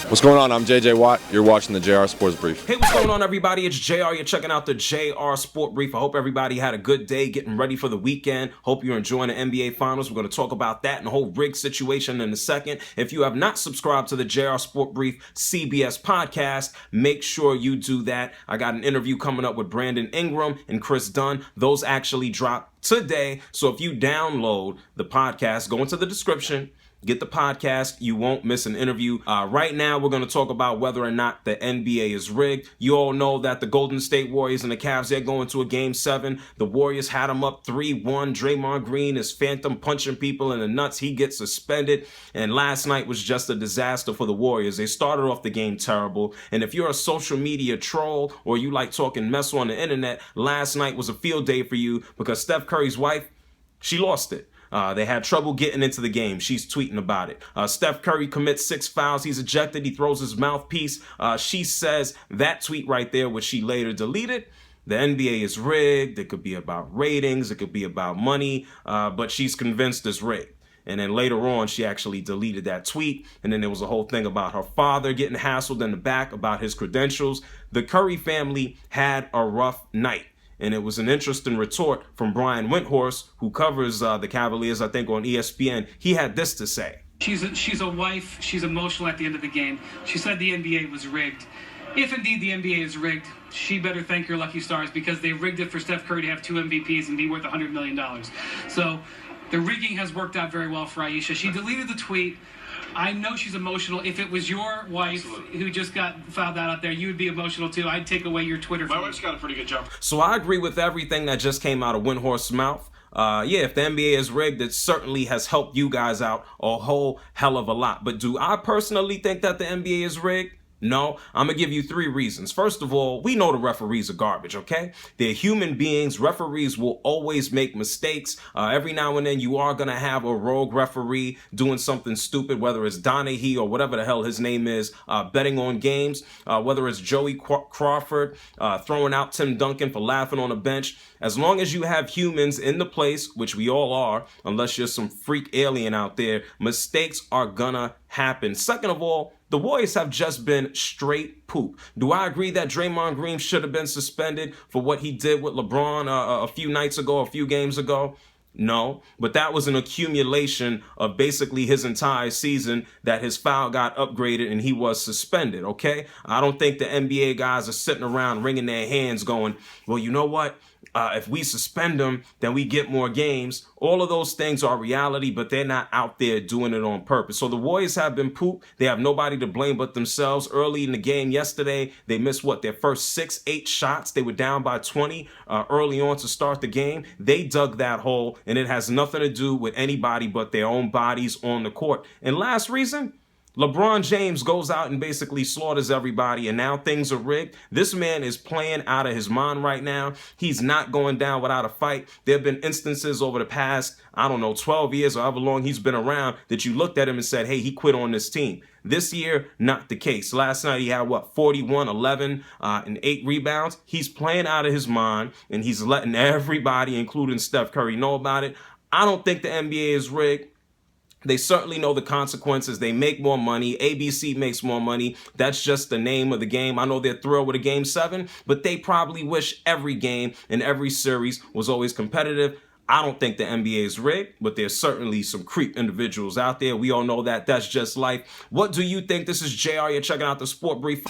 What's going on? I'm JJ Watt. You're watching the JR Sports Brief. Hey, what's going on, everybody? It's JR. You're checking out the JR Sport Brief. I hope everybody had a good day getting ready for the weekend. Hope you're enjoying the NBA Finals. We're going to talk about that and the whole rig situation in a second. If you have not subscribed to the JR Sport Brief CBS podcast, make sure you do that. I got an interview coming up with Brandon Ingram and Chris Dunn. Those actually drop today. So if you download the podcast, go into the description, get the podcast. You won't miss an interview. Right now, we're going to talk about whether or not the NBA is rigged. You all know that the Golden State Warriors and the Cavs, they're going to a Game 7. The Warriors had them up 3-1. Draymond Green is phantom punching people in the nuts. He gets suspended. And last night was just a disaster for the Warriors. They started off the game terrible. And if you're a social media troll or you like talking mess on the internet, last night was a field day for you because Steph Curry's wife, she lost it. They had trouble getting into the game. She's tweeting about it. Steph Curry commits 6 fouls. He's ejected. He throws his mouthpiece. She says that tweet right there, which she later deleted. The NBA is rigged. It could be about ratings. It could be about money. But she's convinced it's rigged. And then later on, she actually deleted that tweet. And then there was a whole thing about her father getting hassled in the back about his credentials. The Curry family had a rough night. And it was an interesting retort from Brian Windhorst, who covers the Cavaliers, I think, on ESPN. He had this to say. She's a wife. She's emotional at the end of the game. She said the NBA was rigged. If indeed the NBA is rigged, she better thank your lucky stars because they rigged it for Steph Curry to have 2 MVPs and be worth $100 million. So the rigging has worked out very well for Ayesha. She deleted the tweet. I know she's emotional. If it was your wife who just got found out there, you would be emotional too. I'd take away your Twitter. My wife's got a pretty good job. So I agree with everything that just came out of Windhorst's mouth. Yeah, if the NBA is rigged, it certainly has helped you guys out a whole hell of a lot. But do I personally think that the NBA is rigged? No, I'm going to give you 3 reasons. First of all, we know the referees are garbage, okay? They're human beings. Referees will always make mistakes. Every now and then you are going to have a rogue referee doing something stupid, whether it's Donahue or whatever the hell his name is, betting on games, whether it's Joey Crawford throwing out Tim Duncan for laughing on a bench. As long as you have humans in the place, which we all are, unless you're some freak alien out there, mistakes are gonna happen. Second of all, the Warriors have just been straight poop. Do I agree that Draymond Green should have been suspended for what he did with LeBron a few nights ago, a few games ago? No, but that was an accumulation of basically his entire season that his foul got upgraded and he was suspended, okay? I don't think the NBA guys are sitting around wringing their hands going, well, you know what? If we suspend them, then we get more games. All of those things are reality, but they're not out there doing it on purpose. So the Warriors have been pooped. They have nobody to blame but themselves. Early in the game yesterday, they missed, their first 6-8 shots. They were down by 20 early on to start the game. They dug that hole, and it has nothing to do with anybody but their own bodies on the court. And last reason, LeBron James goes out and basically slaughters everybody, and now things are rigged. This man is playing out of his mind right now. He's not going down without a fight. There have been instances over the past, 12 years or however long he's been around that you looked at him and said, hey, he quit on this team. This year, not the case. Last night, he had, 41, 11, and 8 rebounds. He's playing out of his mind, and he's letting everybody, including Steph Curry, know about it. I don't think the NBA is rigged. They certainly know the consequences. They make more money. ABC makes more money. That's just the name of the game. I know they're thrilled with a Game 7, but they probably wish every game and every series was always competitive. I don't think the NBA is rigged, but there's certainly some creep individuals out there. We all know that. That's just life. What do you think? This is JR. You're checking out the Sport Brief.